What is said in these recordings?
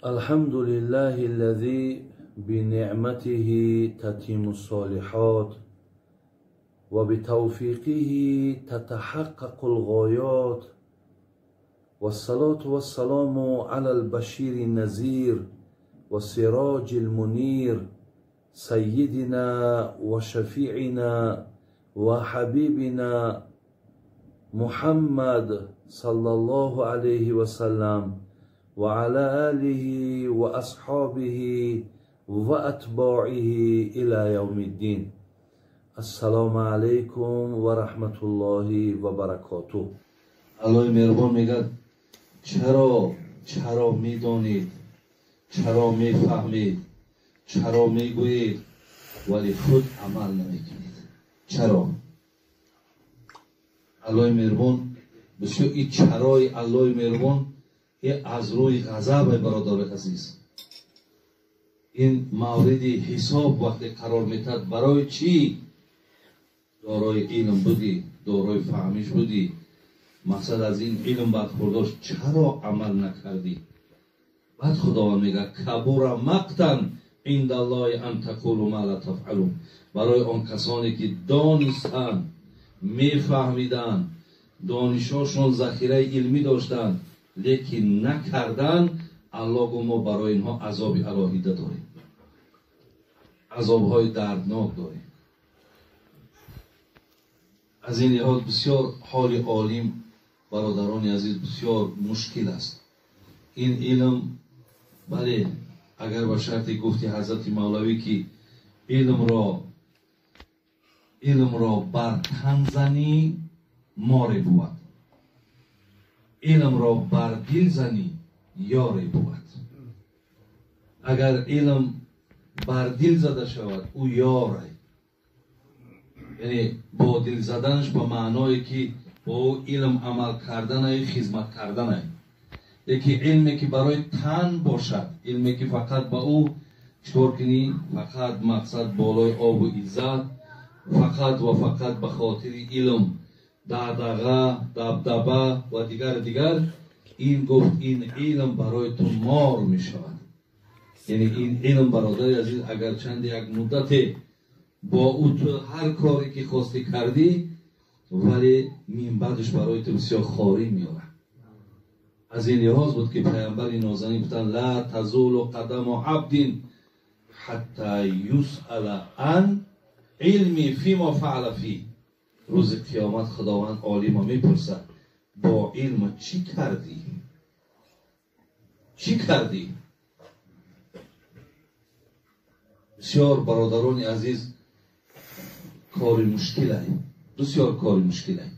الحمد لله الذي بنعمته تتم الصالحات وبتوفيقه تتحقق الغايات والصلاة والسلام على البشير النذير والسراج المنير سيدنا وشفيعنا وحبيبنا محمد صلى الله عليه وسلم وعلى آله وأصحابه وأتباعه إلى يوم الدين. السلام عليكم ورحمة الله وبركاته. الله مهربان میگه چرا میدانید، چرا میفهمید، چرا میگویید ولی خود عمل نمیکنید؟ چرا؟ الله مهربان بسیار این چرای الله مهربان از روی غضب برادر عزیز. این مورد حساب وقتی قرار میتد برای چی؟ دارای علم بودی، دارای فهمش بودی، مقصد از این علم برخورداشت، چرا عمل نکردی؟ بعد خداوند میگه کبر مقتا عند الله ان تقولوا ما لا تفعلون. برای آن کسانی که دانستند، میفهمیدند، دانششون ذخیره علمی داشتند لیکن نکردن، الله گفت ما برای اینها عذاب الهی داریم، عذاب‌های دردناک داریم. از این لحاظ بسیار حال عالم برادران عزیز بسیار مشکل است. این علم بله اگر با شرط گفتی حضرت مولوی که علم را بر تن زنی ماری بود، علم را بر دل زنی یاری بود. اگر علم بر دل زده شود او یاره، یعنی با دل زدنش به معنای که با او علم عمل کردن، خدمت کردن. یکی علمی که برای تن باشد، علمی که فقط با او چطور کنی فقط مقصد بالای آب و عزت، فقط و فقط به خاطر علم دغدغه، دبدبه و دیگر، این گفت این علم برای تو مار می شود. یعنی این علم برادر عزیز اگر چند یک مدت با او تو هر کاری که خواستی کردی ولی من بعدش برای تو بسیار خاری میاره. از این لحاظ بود که پیامبر نازنین گفتن لا تزول قدم عبد حتی یسأل عن علمی فیما فعل فی. روز قیامت خداوند عالی ما میپرسد با علم چی کردی؟ چی کردی؟ بسیار برادران عزیز کار مشکل است، بسیار کار مشکل است.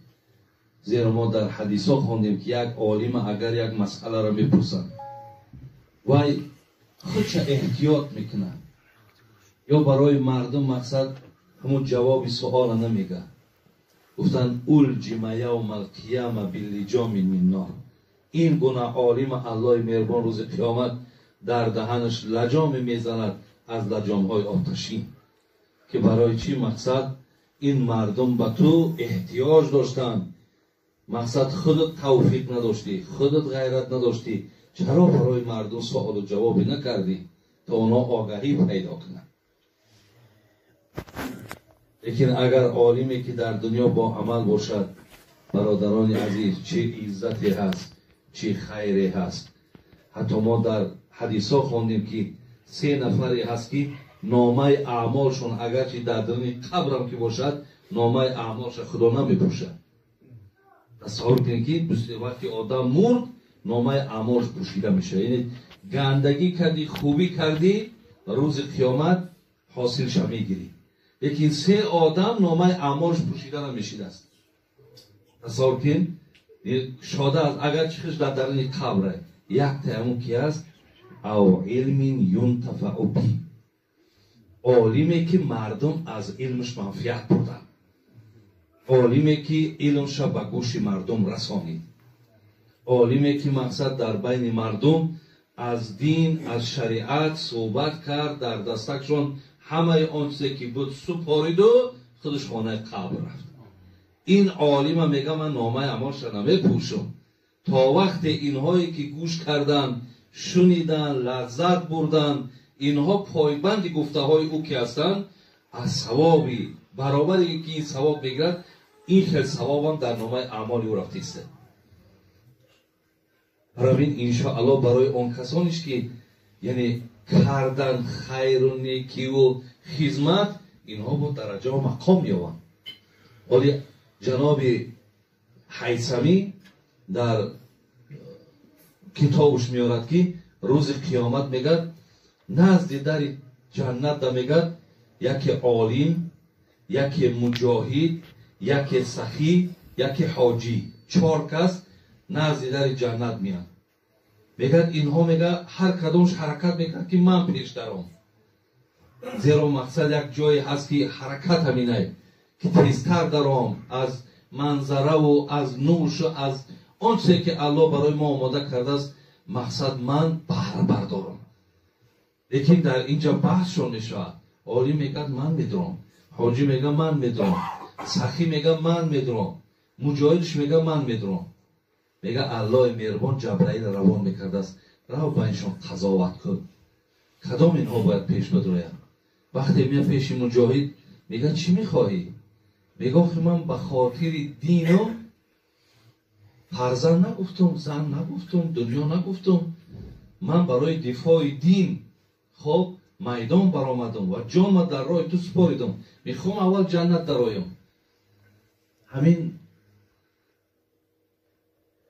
زیرا ما در حدیث ها خوندیم که یک عالم اگر یک مسئله را میپرسند وای خودش احتیاط میکنه یا برای مردم مقصد همون جواب سوال نمیگه، گفتن الجم یوم القیامه باللجام من نار. این گونه عالم الله مهربان روز قیامت در دهنش لجام میزند از لجام های آتشین. که برای چی؟ مقصد این مردم به تو احتیاج داشتن، مقصد خودت توفیق نداشتی، خودت غیرت نداشتی، چرا برای مردم سوال و جوابی نکردی تا اونا آگاهی پیدا کنن؟ لیکن اگر عالمی که در دنیا با عمل باشد برادران عزیز چه عزتی هست، چه خیری هست. حتی ما در حدیث ها خوندیم که 3 نفری هست که نامه اعمالشون اگرچه در درون قبرم که باشد نامه اعمالش خدا نمیپوشد. تصور کنید که وقتی آدم مرد نامه اعمالش پوشیده میشه، یعنی گندگی کردی، خوبی کردی روز قیامت حاصلش میگیری. لیکن 3 آدم نامه اعمالش پوشیده نمیشید است. تصور کنید شاده است اگر چیزش در درون قبره. یک تیمون کی است؟ او علم ینتفع به، عالمی که مردم از علمش منفعت بردن، عالمی که علمش به گوش مردم رسانید، عالمی که مقصد در بین مردم از دین، از شریعت صحبت کرد، در دستکشون همه آن چیزی که بود سپارید و خودش خانه قبر رفت. این عالم میگه من نامه اعمالش نمیپوشم تا وقت اینهایی که گوش کردن شنیدن، لذت بردن، اینها پایبند گفته های او که هستند، از ثوابی برابری که این ثواب بگیرد، این خیلی ثواب هم در نامه اعمال او رفته است. برای انشاءالله برای آن کسانیش که یعنی کردن خیر و نیکی و خدمت، اینها با درجه و مقام می‌یابند. ولی جناب حیثمی در کتابش میارد که روز قیامت میگد نزد در جنت دا میگد یکی عالم، یکی مجاهد، یکی سخی، یکی حاجی، 4 کس نزد در جنت میان. میگد اینها میگه هر کدومش حرکت میکرد که من پیش درام، زیرا مقصد یک جایی هست که حرکت همینه که تیزتر درام از منظره و از نوش و از آنچه که الله برای ما آماده کرده است، مقصد من بهره بردارم. لیکن در اینجا بحث شو نشود. عالم میگه من میدونم، حاجی میگه من میدونم، سخی میگه من میدونم، مجاهدش میگه من میدونم. میگه الله مهربان جبرائیل روان میکرده است، رو با اینشان قضاوت کن کدام اینها باید پیش بدروید. وقتی میاد پیش مجاهد میگه چی میخواهی؟ میگه که من به خاطر دین و فرزند نگفتم، زن نگفتم، دنیا نگفتم، من برای دفاع دین خب میدان برآمدم و جان در راه تو سپاریدم، میخوام اول جنت درایم. همین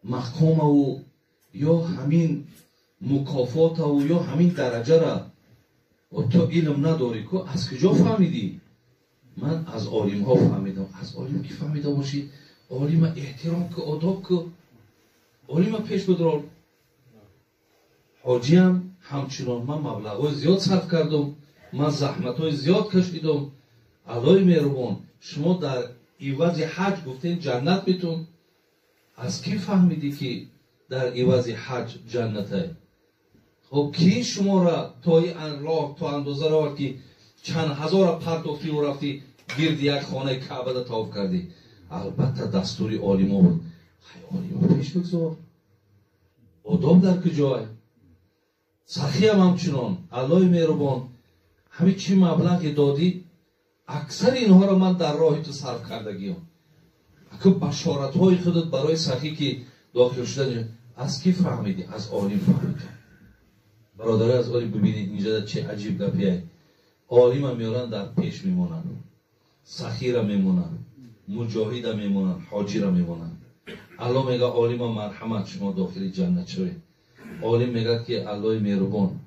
مقام او یا همین مکافات او یا همین درجه را و تو علم نداری که از کجا فهمیدی؟ من از عالم ها فهمیدم. از عالم که فهمیده باشی، عالم احترام که آداب که عالم پیش بدرال. حاجی هم همچنان من مبلغ زیاد صرف کردم، من زحمت های زیاد کشیدم. الله مهربان شما در عوض حج گفتین جنت میتون، از کی فهمیدی که در عوض حج جنته؟ خب کی شما را تا این راه تا اندازه راه که چند هزار پرتوفتی و رفتی گرد یک خانه کعبه را طواف کردی؟ البته دستوری عالم بود. خیلی عالم پیش بگذار، آداب در کجای؟ سخی هم همچنان. الله مهربان همین چی مبلغ دادی، اکثر اینها را من در راه تو صرف کردگیم. اگه بشارت های خودت برای سخی که داخل شده از کی فهمیدی؟ از عالم فهمیدی. برادر از عالم ببینید اینجا چه عجیب گپیه. عالم هم میارن در پیش میمونن، سخی را میمونن، مجاهد را میمونن، حاجی را میمونن. الله میگه عالم مرحمت شما داخل جنت شوید. عالم میگه که الله مهربان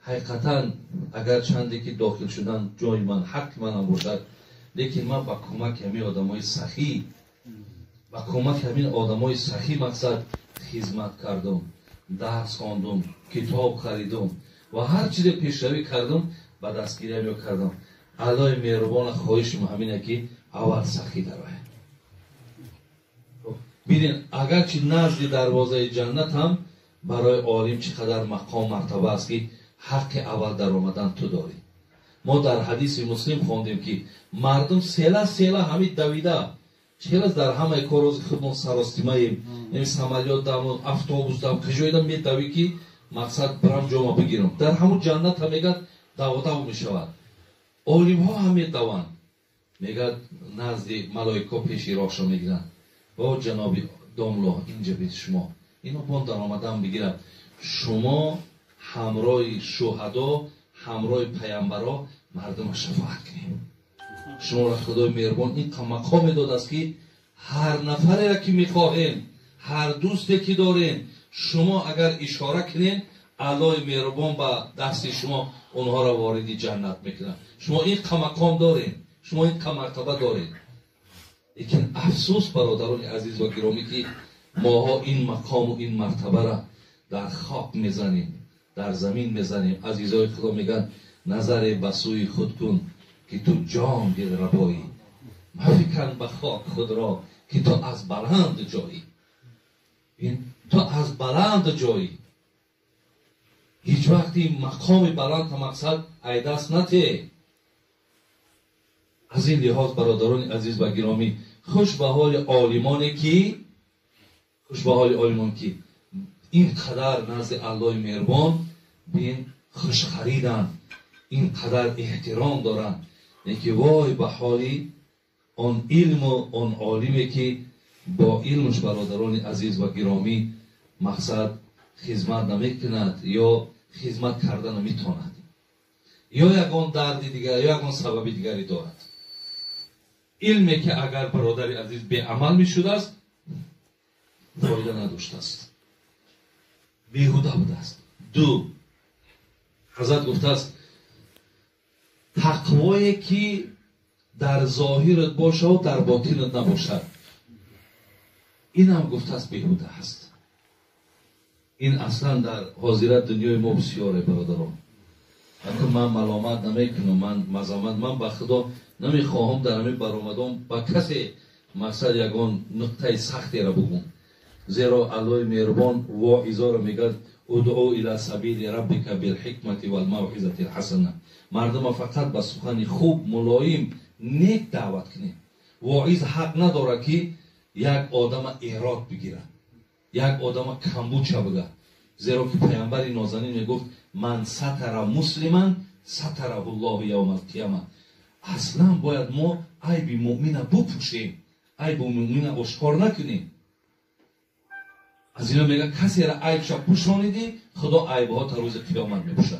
حقیقتا اگر چندی که داخل شدن جای من حق من باشد، لیکن من با کمک همین آدمای سخی، با کمک همین آدمای سخی مقصد خدمت کردم، درس خواندم، کتاب خریدم و هر چیز پیشروی کردم، با دستگیری هم کردم. الله مهربان خواهشم همینه که اول سخی داره. ببین اگر چی نزد دروازه جنت هم برای عالم چقدر مقام مرتبه است که حق اول در آمدن تو داری. ما در حدیث مسلم خواندیم که مردم سیلا همین دویده چهل در همه کاروز خودمون سراستیماییم، این سمالیات دارم، افطابوس دارم، کجایدم می دوی که مقصد برم جامعه بگیرم. در همون جنت هم میگد دو می شود. عالم ها هم می دوان، میگد نزد ملائکه پیشی راشا میگیرن با جناب داملا اینجا بید شما اینو بان در آمدن بگیرن، شما همراه شهدا همراه پیامبرا مردم شفاعت کنیم. شما را خدای مهربان این مقام داد است که هر نفری را که میخواهین، هر دوستی که دارین، شما اگر اشاره کنین الله مهربان با دست شما اونها را وارد جنت میکنن. شما این مقام دارین، شما این مرتبه دارین. لیکن افسوس برادران عزیز و گرامی که ماها این مقام و این مرتبه را در خاک میزنیم، در زمین میزنیم. عزیزای خدا میگن نظر به سوی خود کن که تو جان دلربایی، مفکن به خاک خود را که تو از بلند جایی. تو از بلند جایی، هیچ وقتی مقام بلند تا مقصد ایدست نته. از این لحاظ برادران عزیز و گرامی خوش به حال عالمانی که اینقدر نزد الله مهربان بین خوش خریدن، اینقدر احترام دارن که وای به حالی آن علم و آن عالمی که با علمش برادران عزیز و گرامی مقصد خدمت نمیکند یا خدمت کردن نمیتواند، یا یگان دردی دیگر یا یگان سبب دیگری دارد. علمی که اگر برادر عزیز به عمل میشده است فایده نداشته است، بیهوده بوده است. دو، حضرت گفته است تقوایی که در ظاهرت باشه و در باطنت نباشد، این هم گفته است بیهوده است. این اصلا در حاضرت دنیای ما بسیاره برادران. اگر من ملامت نمیکنم، من مذمت، من به خدا نمیخواهم در همین برآمدم با کسی مقصد یگان نقطه سختی را بگم، زیرا الله مهربان واعظا را میگه ادعو الی سبیل ربک بالحکمت والموعظه الحسنه. مردم فقط به سخن خوب ملایم نیک دعوت کنیم. واعظ حق نداره که یک آدم ایراد بگیره، یک آدم کمبود بگه، زیرا که پیامبر نازنین میگفت من ستر مسلما ستره الله یوم القیامه. اصلا باید ما عیب مؤمن بپوشیم، عیب مؤمن آشکار نکنیم. از اینا میگه کسی را عیبش پوشانیدی خدا عیبها تا روز قیامت میپوشه.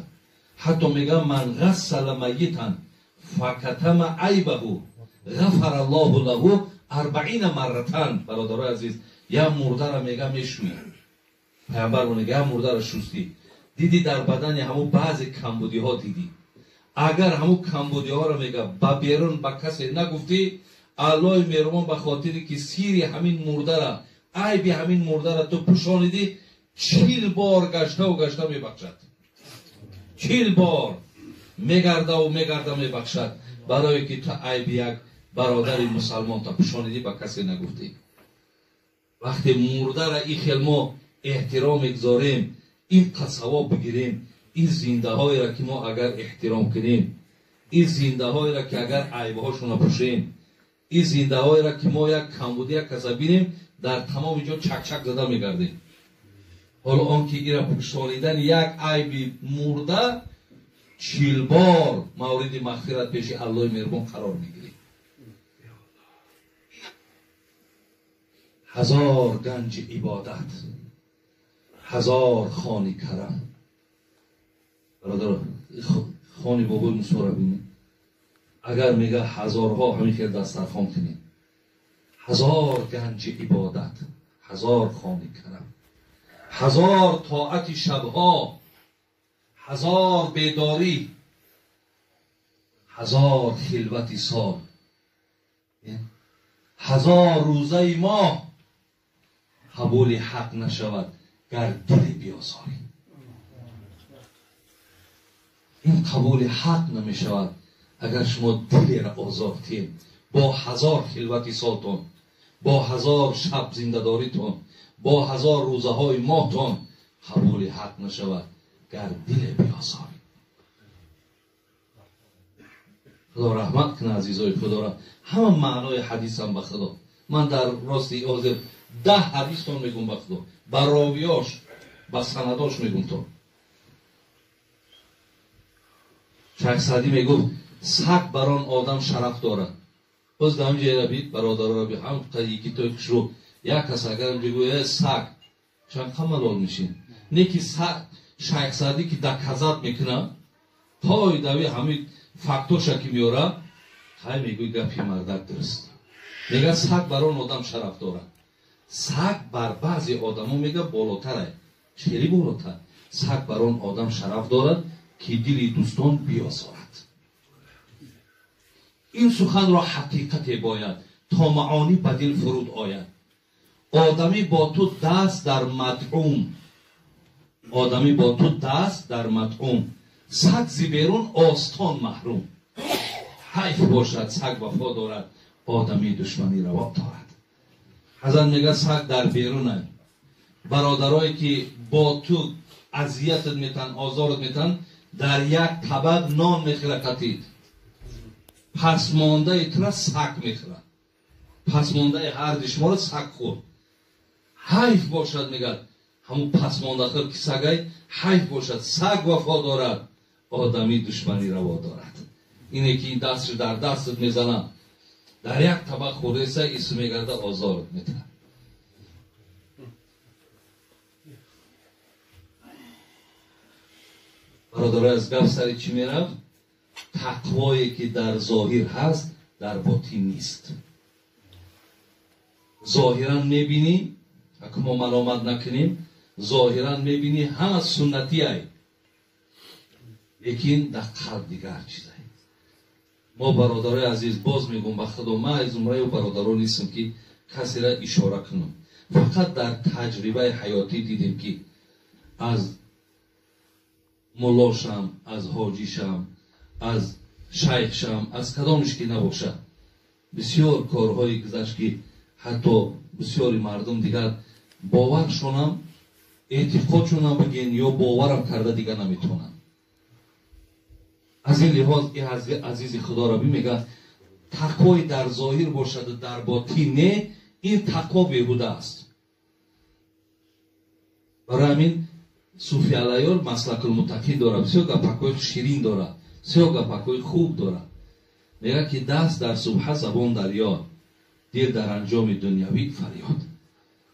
حتی میگه من غسل میتا فکتم عیبه غفر الله له 40 مرتن. برادرای عزیز، یا مرده را میگه میشوی، پیامبر میگه یا مرده را شستی، دیدی در بدن همون بعضی کمبودی ها دیدی، اگر همون کمبودی ها را میگه با بیرون با کسی نگفتی، الله مهربان به خاطری که سیری همین مرده را، عیب همین مرده را تو پوشانیدی 40 بار گشته و گشته میبخشد، 40 بار میگرده و میگرده میبخشد، برای که تو عیب یک برادر مسلمان تا پوشانیدی با کسی نگفتی. وقتی مرده را این خیلی ما احترام بگذاریم، این قد ثواب بگیریم، این زنده های را که ما اگر احترام کنیم، این زنده های را که اگر عیب هاشون پوشیم، این زنده های را که ما یک کمبودی یک کسا بینیم در تمام جا چک چک زده میگردیم. حالا آن که این را پوشانیدن یک عیب مرده 40 بار مورد مغفرت پیش الله مهربان قرار میگیریم. 1000 گنج عبادت، 1000 خانی کرم. برادر خانی بابای موسی را بینیم، اگر میگه هزارها همین که دسترخوان کنیم، 1000 گنج عبادت، 1000 خانی کرم، 1000 طاعت شبها، 1000 بیداری، 1000 خلوت سال، 1000 روزه ماه قبول حق نشود گر دل بیازاری. این قبول حق نمی شود اگر شما دلی را آزاد کنید. با 1000 خلوت سالتون، با 1000 شب زنده‌داریتون، با 1000 روزه های ماهتون قبول حق نشود گر دل بیازاری. خدا رحمت کنه عزیزای خدا را. همه معنای حدیث هم به خدا، من در راستی حاضر 10 حدیث تون میگم به خدا، با راویاش با سنداش میگم تو. شیخ سعدی میگفت سگ بران آدم شرف دارد. باز در همجه را بید برادر را بید هم یکی توی کشرو یک کس اگر بگوید سگ چند ملال میشین، نیکی شیخ سعدی که در کذب میکنه پای دوی همین فکتوشا که میاره خیلی میگوی گفی مردک درست. میگه سگ بران آدم شرف دارد. سگ بر بعضی آدم ها میگه بالاتره، خیلی بالاتر. سگ بران آدم شرف دارد که دلی دوستان بیازارد. این سخن را حقیقت باید تا معانی به دل فرود آید. آدمی با تو دست در مطعوم، آدمی با تو دست در مطعوم، سگ زی بیرون آستان محروم. حیف باشد سگ وفا دارد، آدمی دشمنی روا دارد. حضرت میگه سگ در بیرونه، برادرایی که با تو اذیتت میتن، آزارت میتن، در یک طبق نان میخوره قطید، پس مانده اتنا سگ میخوره، پس مانده هر دشما رو سگ خورد. حیف باشد میگه همون پسمانداخل که سگای حیف باشد. سگ وفا دارد، آدمی دشمنی روا دارد. اینه که این دستش در دستت میزنه، در یک طبق خورده سگ ایسو میگرده آزارت میده. برادر از گفت سر چی میرفت؟ تقوایی که در ظاهر هست در باطن نیست. ظاهرا میبینی، اگه ما ملامت نکنیم، ظاهرا میبینی همه سنتی های، لیکن در قلب دیگر چیز های. ما برادرای عزیز باز میگم به خدا، ما از عمره برادران نیستم که کسی را اشاره کنم. فقط در تجربه حیاتی دیدیم که از ملاشم، از حاجیشم، از شیخشم، از کدامش که نباشه، بسیار کارهایی گذشت که حتی بسیاری مردم دیگر باورشونم، اعتقادشونم بگین یا باورم کرده دیگر نمیتونن. از این لحاظ این عزیز خدا را میگه تقوی در ظاهر باشد در باطن نه، این تقوا بیهوده است. برای همین صوفی علیار مسلک المتقین داره، بسیار گپاکای شیرین داره، بسیار گپاکای خوب داره. میگه که دست در سبحه، زبان در یاد، دل در انجام دنیوی فریاد.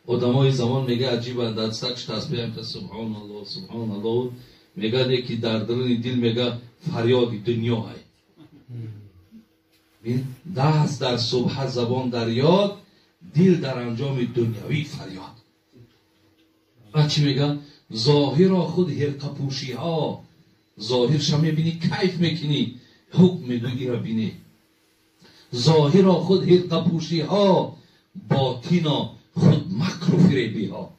آدمای زمان میگه عجیبه، دستش تسبیح میکنه سبحان الله سبحان الله، میگه که در درون دل میگه فریاد دنیا های. دست در سبحه، زبان در یاد، دل در انجام دنیوی فریاد. بچه میگه ظاهر خود حلقه پوشی ها، ظاهر شما میبینی کیف میکنی، حکم میگویی را بینی. ظاهر خود حلقه پوشی ها، باطن خود مکر و فریبی ها.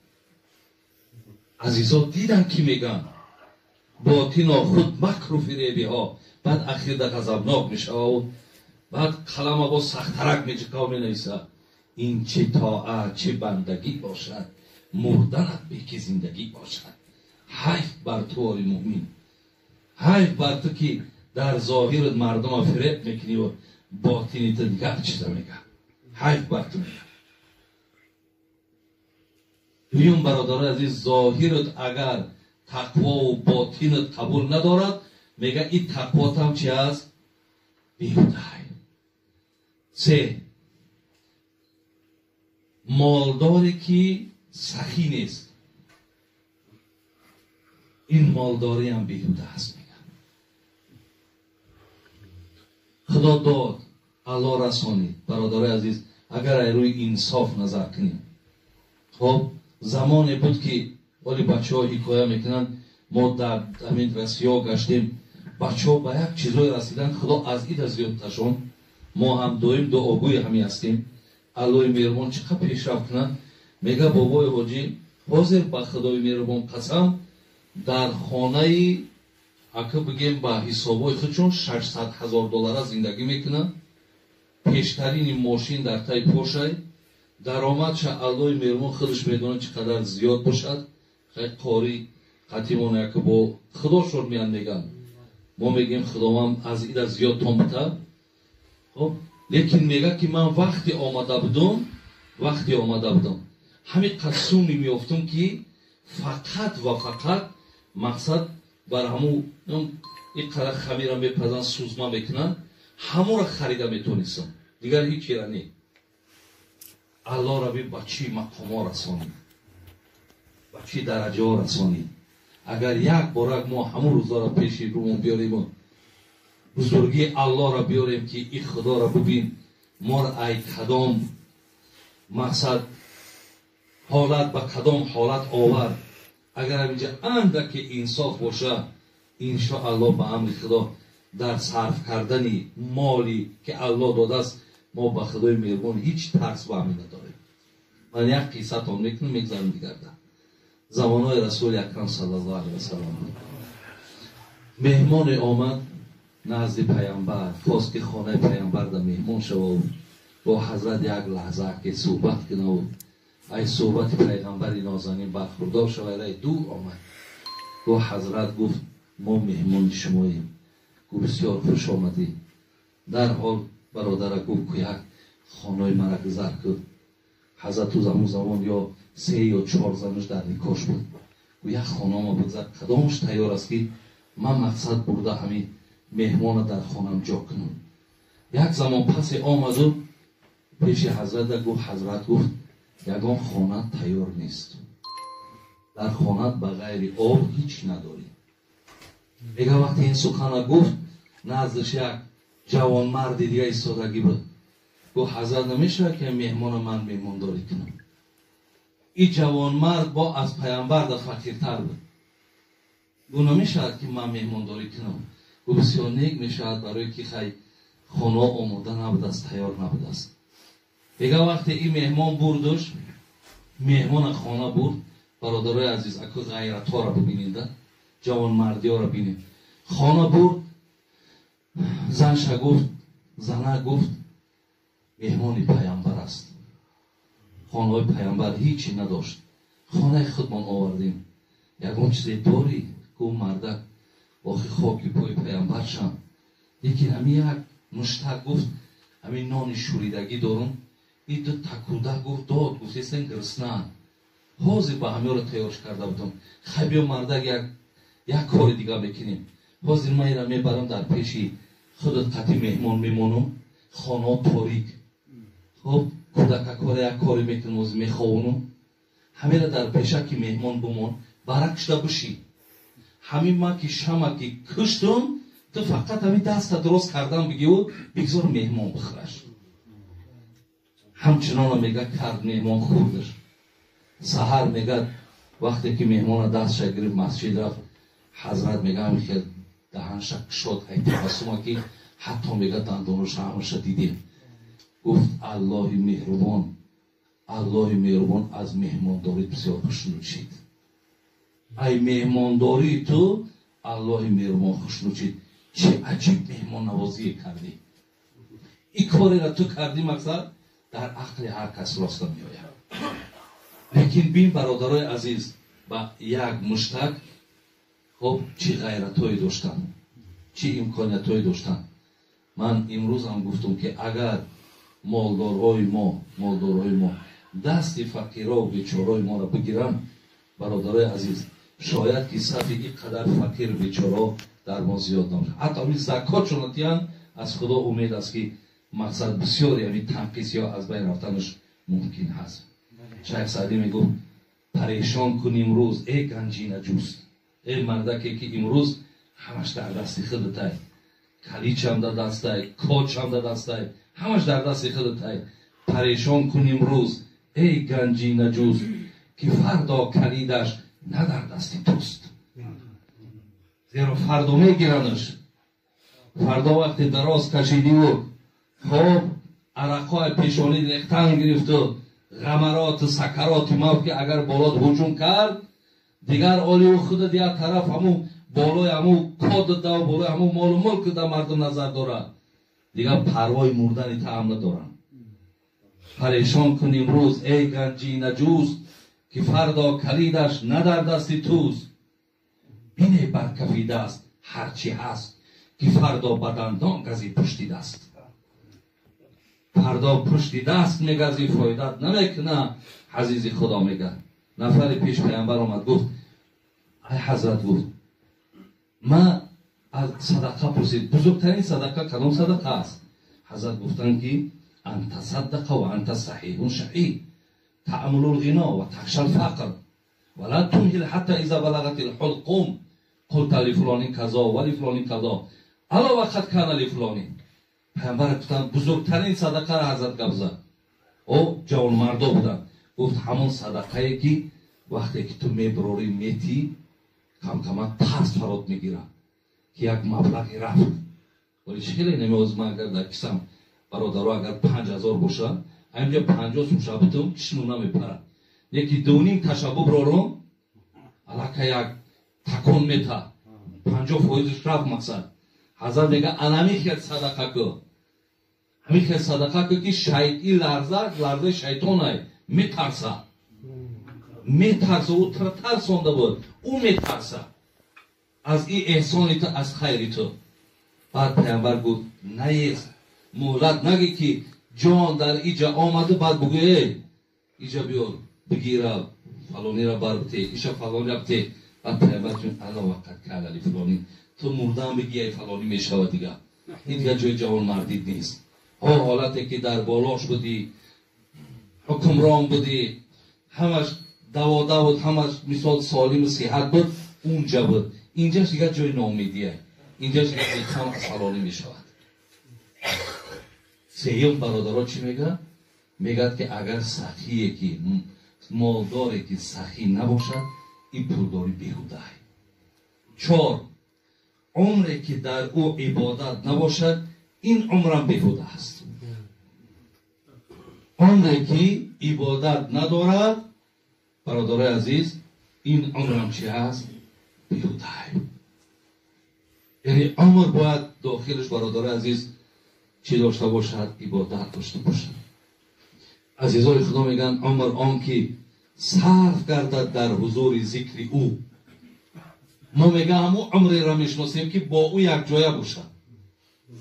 عزیزا دیدن کی میگن باطن خود مکر و فریبی ها، بعد اخیر در غضبناک میشه و بعد قلم با سخترک میچکا مینویسه این چه طاعت چه بندگی باشد، مردنت به که زندگی باشد. حیف بر تو آی مؤمن، حیف بر تو که در ظاهرت مردم فریب میکنی و باطنیت دیگر چیزا میگه. حیف بر تو میگه. دویم برادر عزیز، ظاهرت اگر تقوا و باطنت قبول ندارد، میگه این تقوات هم چی هست؟ بیهوده. سه، مالداری که سخی نیست، این مالداری هم بیهوده است. میگن خدا داد، الله رسانید. برادر عزیز اگر روی انصاف نظر کنیم، خب زمانی بود که ولی بچه ها حکایه میکنن ما در همین رسیا گشتیم، بچه ها به یک چیزای رسیدن، خدا از این زیادتشون، ما هم دویم دعاگوی همی هستیم. الله مهربان چقدر پیشرفت کنن. میگه بابای حاجی حاضر به خدای مهربان قسم در خانه اگه بگیم به حسابای خودشون 600,000 دلار زندگی میکنن، پیشترین ماشین در تای پوشه، درآمدش الله مهربان خودش میدونه چقدر زیاد باشد. خیلی قاری قطیمانه که با خداشون میان میگن، ما میگیم خداوند از این زیاد تام بده. خب لیکن میگه که من وقتی آمده بودم همین قسومی میافتم که فقط و فقط مقصد بر همون این قرار خمیر هم میپزن سوزما میکنن، همون را خریده میتونستم، دیگر هیچی را نی. الله را به چی مقام ها رسانید، به چی درجه ها رسانید. اگر یک بارک ما همون روزا را پیش رومون بیاریم، بزرگی الله را بیاریم که این خدا را ببین، ما را ای کدام مقصد حالت به کدام حالت آورد. اگر اینجا اندک انصاف باشه، انشاءالله به امر خدا در صرف کردن مالی که الله داده است، ما به خدای مهربان هیچ ترس و امید نداریم. من یک قصه تان میکنم میگذارم دیگر در زمانهای رسول اکرم صلی الله علیه و سلم. مهمان آمد نزد پیامبر، خواست که خانه پیامبر در مهمان شود، با حضرت یک لحظه که صحبت کنه و ای صحبت پیغمبر نازنین برخوردار شود. ای دور آمد با حضرت گفت ما مهمان شماییم. گفت بسیار خوش آمدی. در حال برادر گفت که یک خانه مرا گذر کرد. حضرت تو زمان یا 3 یا 4 زنش در نکاش بود. و یک خانم بگذار کدامش تیار است که من مقصد برده همین مهمان در خانم جا کنم. یک زمان پس آمد و پیش حضرت گفت حضرت گفت یگان خانه تیار نیست. در خانه بغیر آب هیچ نداری. دیگه وقتی این سخن گفت نزدش یک جوان مرد دیگه ایستادگی بود. گفت حضرت نمیشه که مهمان من مهمانداری کنم. این جوان مرد با از پیامبر در فقیرتر بود. گفت نمیشه که من مهمانداری کنم. گفت بسیار نیک میشود برای که خیلی خانه آماده نبوده است، تیار نبوده است. دیگه وقتی این مهمان بردش، مهمان خانه برد، برادرای عزیز اکو غیرت ها را ببینید، جوان مردی ها را ببینید. خانه برد، زنش گفت، زنه گفت مهمان پیامبر است. خانه های پیامبر هیچی نداشت. خانه خودمان آوردیم. یگان چیزی داری؟ گفت مرده واقعی خاکی پای پیامبر شم. لیکن همین یک مشتق گفت همین نان شوریدگی دارم. این دو تکوده گفت داد گفت ایستن گرسنه. حاضر با همه را تیارش کرده بودم. خیلی بیا مرده یک کار دیگه بکنیم. حاضر من را میبرم در پیشی خودت قطعی مهمان میمونم. خانه تاریک. خب کودک کار یک کاری میکنم و میخوانم. همه را در پیشه که مهمان بمون برکشته بشی. همین من که شما که کشتم تو فقط همین دست درست کردم بگی و بگذار مهمان بخورش. همچنان میگه کرد مهمان خوردش. سحر میگه وقتی که مهمان دستش گرفت مسجد رفت، حضرت میگه همین که دهنش شد ای تبسم که حتی میگه دندانش همش دیدیم. گفت الله مهربان، الله مهربان از مهمانداری بسیار خوشنودید. ای مهمانداری تو الله مهربان خوشنودید. چه عجیب مهمان نوازی کردی. این کاری را تو کردی مقصد در عقل هر کس راست نمیآید. لیکن بین برادرای عزیز با یک مشتق خب چی غیرتایی داشتن، چی امکانیتایی داشتن. من امروز هم گفتم که اگر مالدارهای ما دست فقیرها و بیچارهای ما را بگیرن، برادرای عزیز شاید که صفی اینقدر فقیر بیچارها در ما زیاد نمیشه. حتی همین زکات چونتیان از خدا امید است که مقصد بسیاری همین تنقیص یا از بین رفتنش ممکن هست. شیخ سعدی میگفت پریشان کن امروز ای گنجی نجوست. ای مردکی که امروز همش در دست خودت، کلیچ هم در دست، کاچ هم در دست، همش در دست خودت. پریشان کن امروز ای گنجی نجوست که فردا کلیدش نه در دست توست. زیرا فردا میگیرنش. فردا وقتی دراز کشیدی و خب عرقای پیشانی ریختن گرفت و غمرات سکرات موت که اگر بالات هجوم کرد، دیگر آلی و خود دیگر طرف همون بالای همون کاد دا و بالای همون مال و ملک دا مردم نظر داره، دیگر پروای مردن تعم ندارن. پریشان کن امروز ای گنجی نجوز که فردا کلیدش نه در دستی توست. بینه برکفیده است هرچی هست که فردا بدندان گزی پشتی دست. فردا پشتی دست میگزی فایدت نمیکنه. عزیزی خدا میگه نفر پیش پیامبر آمد گفت ای حضرت گفت من از صدقه پرسید بزرگترین صدقه کدام صدقه است؟ حضرت گفتن که انت صدقه و انت صحیح شحیح تعمل الغنا و تخشى الفقر ولا تمهل حتى اذا بلغت الحلقوم قلت لفلان كذا ولفلان كذا الا وقت كان لفلان. پیامبر گفتن بزرگترین صدقه را حضرت گفت. او جوان مردا بودن. گفت همون صدقه ای که وقتی که تو میبروری میتی کم کم ترس فرات میگیره که یک مبلغی رفت. ولی خیلی نمیوز من اگر در کسم برادرها اگر 5000 باشه اینجا 50 شبتون کشنو نمیپره. یکی دونیم تشبه برارم علاکه یک تکون میته 50 فایدش رفت مقصد. حضرت میگه المی خیلی صدقه که همین خیلی صدقه که شیطی لرزه شیطانه میترسه او ترسانده بود او میترسه از این احسانی تو از خیری تو. بعد پیامبر گفت نیست مهلت نگی که جان در اینجا آمده بعد بگوی اینجا بیار بگیره فلانی را بربته ایشا فلانی را بته بعد پیامبر چون الله وقت که علی فلانی تو مردم بگی ای فلانی میشود دیگه این دیگه جای جوان مردی نیست. حالتی که در بالاش بودی حکمران بودی همش دوا بود همش مثال سالم صحت بود اونجا بود. اینجاش دیگه جای ناامیدیه. اینجاش دیگه انسان از فلانی میشود. سیوم برادرها چی میگه؟ میگه که اگر سخیه که مالداری که سخی نباشد این پولداری بیهوده است. 4 عمری که در او عبادت نباشد این عمرم بیهوده است. عمری که عبادت ندارد برادر عزیز این عمرم چی هست؟ بیهوده است. یعنی عمر باید داخلش برادر عزیز چی داشته باشد؟ عبادت داشته باشد. عزیزای خدا میگن عمر آن که صرف گردد در حضور ذکر او. ما میگه همون عمری را میشناسیم که با او یک جایه باشه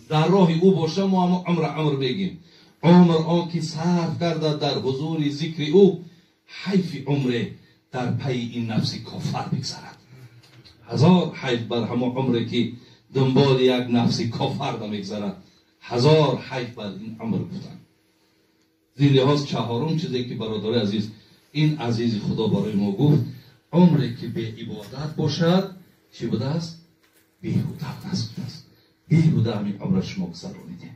در راه او باشه ما همون عمر میگیم. عمر آن که صرف گردد در حضور ذکر او حیف عمره در پی این نفس کافر بگذرد. هزار حیف بر همون عمری که دنبال یک نفس کافر میگذرد. هزار حیف بر این عمر بودن. زیر لحاظ 4 چیزی که برادر عزیز این عزیز خدا برای ما گفت عمری که به عبادت باشد چی بوده است؟ بیهوده است. بیهوده همین عمر شما گذرانیده.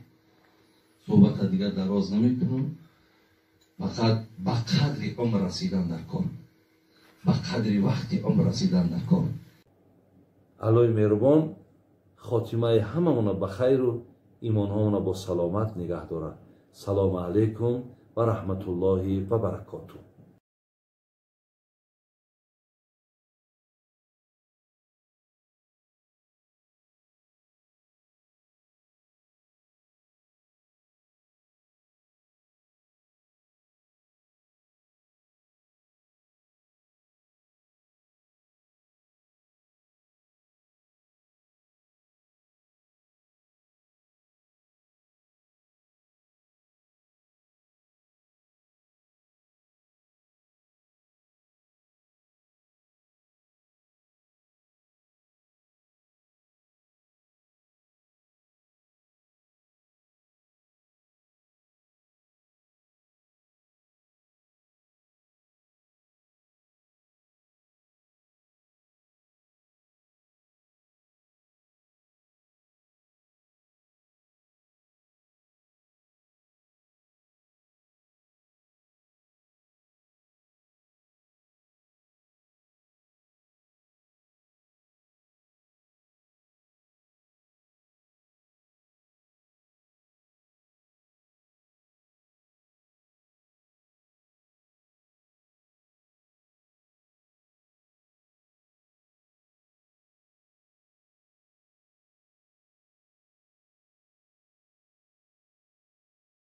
صحبت دیگر دراز نمیکنم. فقط به قدر عمر رسیدن در کار، به قدر وقتی عمر رسیدن در کار. الهی مهربان خاتمه هممون به خیر و ایمان هامون با سلامت نگه دارد. سلام علیکم و رحمت الله و برکاته.